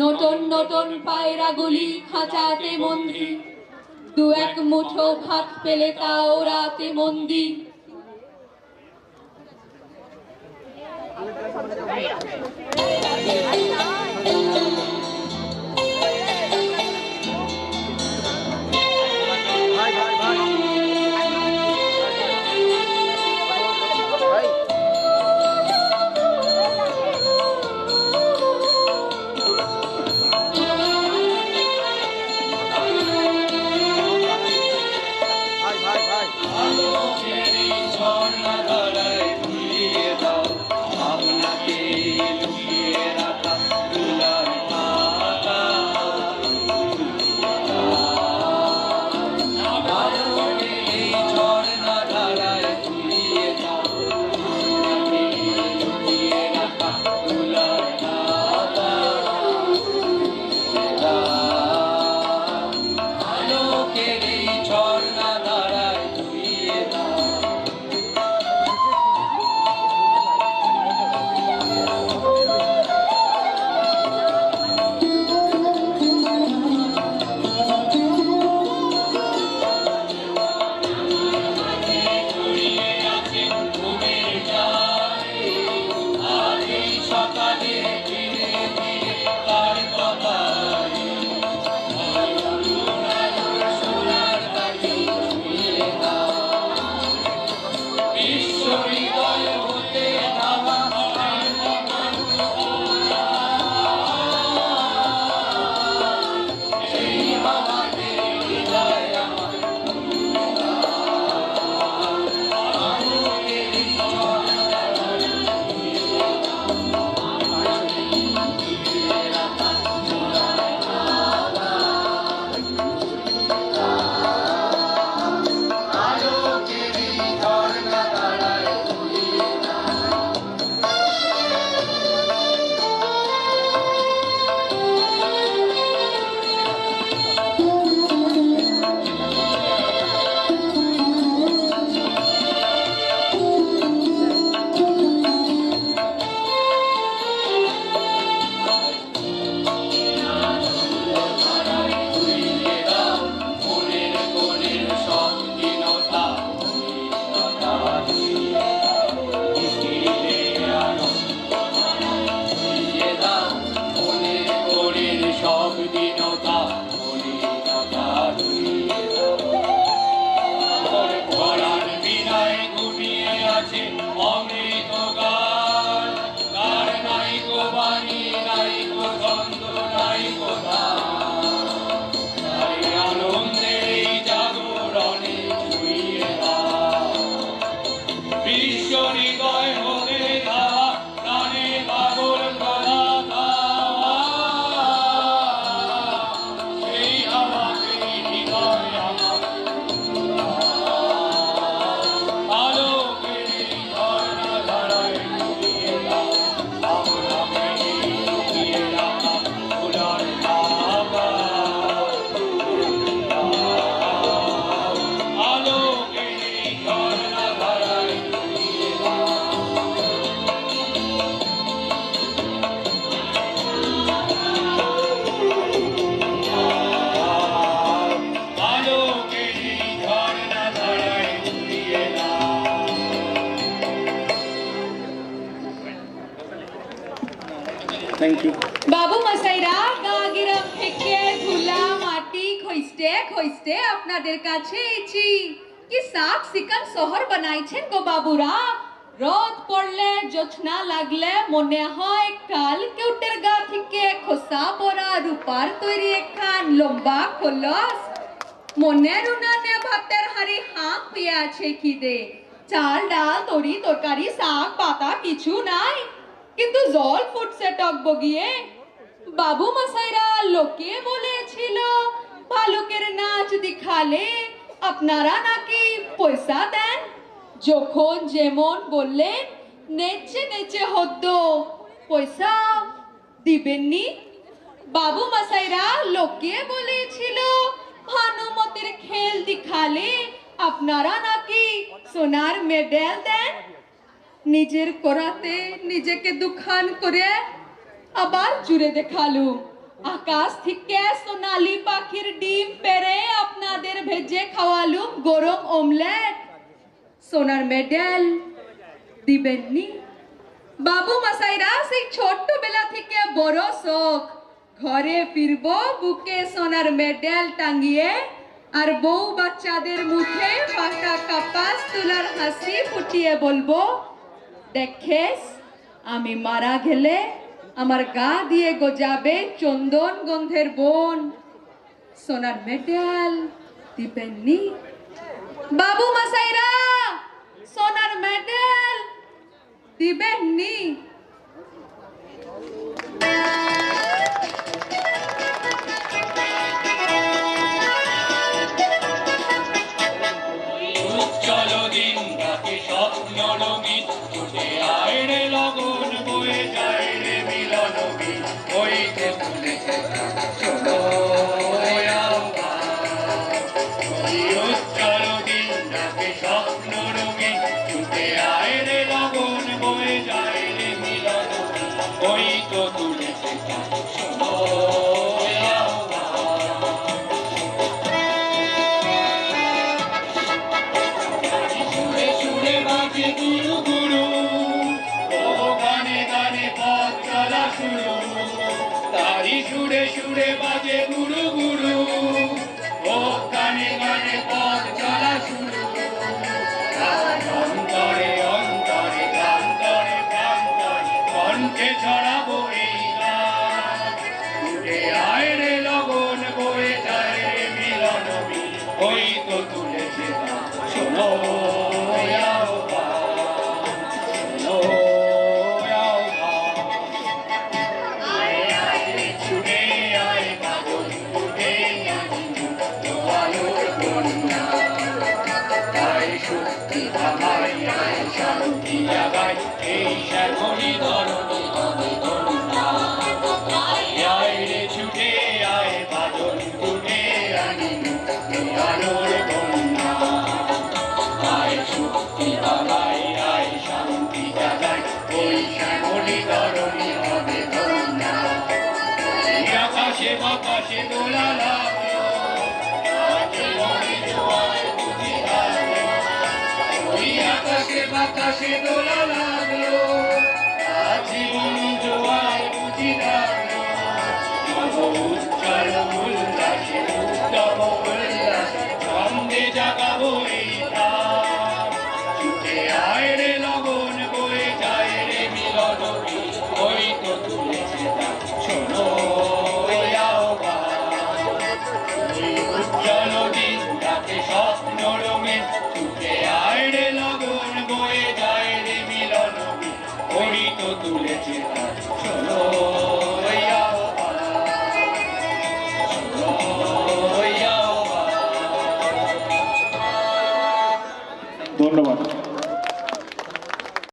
নতুন নতুন পায়রাগুলি খাঁচাতে বন্দি, দু এক মুঠো ভাত পেলে তাও রাতে মন্দি। থ্যাংক ইউ বাবু মশাইরা গাগিরা থেকে ধুলা মাটি খইস্তে খইস্তে আপনাদের কাছে এসেছি। কি সাত সিকন শহর বানাইছেন গো বাবুরা। রোদ পড়লে জোছনা লাগলে মনে হয় কাল কেউটের গা থেকে খোসা পরা রূপার তৈরি একখান লম্বা খোলস। মনের উনানে ভাতের হাড়ি হাঁক হয়ে আছে খিদে। চাল ডাল তরি তরকারি শাক পাতা কিছু নাই, কিন্তু জল ফুটছে টকবগিয়ে। বাবু মশাইরা লোকে বলেছিল ভালুকের নাচ দেখালে আপনারা নাকি পয়সা দেন। যখন যেমন বললেন নেচে নেচে হদ্দ, পয়সা দিবেননি। বাবু মশাইরা লোকে বলেছিল ভানুমতির খেল দেখালে আপনারা নাকি সোনার মেডেল দেন। নিজের করাতে নিজেকে দুখান করে আবার জুড়ে দেখালুম আকাশ থেকে সোনালি পাখির ডিম পেরে আপনাদের ভেজে খাওয়ালুম গরম অমলেট সোনার মেডেল দিবেননি বাবু মশাইরা সেই ছোট্টবেলা থেকে বড় শখ ঘরে ফিরবো বুকে সোনার মেডেল টাঙিয়ে আর বউ বাচ্চাদের মুখে পাকা কাপাস তুলার হাসি ফুটিয়ে বলবো দেখেস আমি মারা গেলে আমার গা দিয়ে গজাবে চন্দন গন্ধের বন সোনার মেডেল দিবেননি বাবু মশাইরা সোনার মেডেল দিবেননি চলো দিন রাতে স্বপ্ন রঙিন ছুটে আয় রে লগন বয়ে যায় রে মিলন বীজ ওই যে তুলেছে চলো চলো দিন রাতে স্বপ্ন রঙিন ছুটে আয় রে লগন বয়ে যায় রে মিলন বীজ ওই তো তুলেছে চলো গুরু গুরু ও গানে গানে পথ চলা শুরু তারি সুরে সুরে বাজে গুরু গুরু ও গানে গানে পথ চলা শুরু অন্তরে অন্তরে প্রান্তরে প্রান্তরে কণ্ঠে ছড়াবো এই গান উঠে আয় রে লগন বয়ে যায় রে মিলন বীজ ওই তো তুলেছে শোনো এই শ্যামলি ধরণী আয় রে ছুটে আয় বাদল তুলে আনি আলোর বন্যা আয় শক্তি বাবাই আয় শান্তি জাগাই ওই শ্যামলি ধরণী হবে ধন্যা আকাশে বাতাসে দোলা লাগলো আকাশে বাতাসে দোলা লাগলো জীবন জোয়ার বুঝি লাগলো উচ্চার উল্লাসে উত্তম উল্লাসে ছন্দে জাগাবো এই প্রাণ ছুটে আয় রে লগন বয়ে যায় রে মিলন বীজ ওই তো তুলেছে শোনো উজ্জ্বল দিন রাতে স্বপ্ন রঙে ছুটে আয় রে লগন বয়ে যায় রে মিলন বীজ ওই তো তুলেছে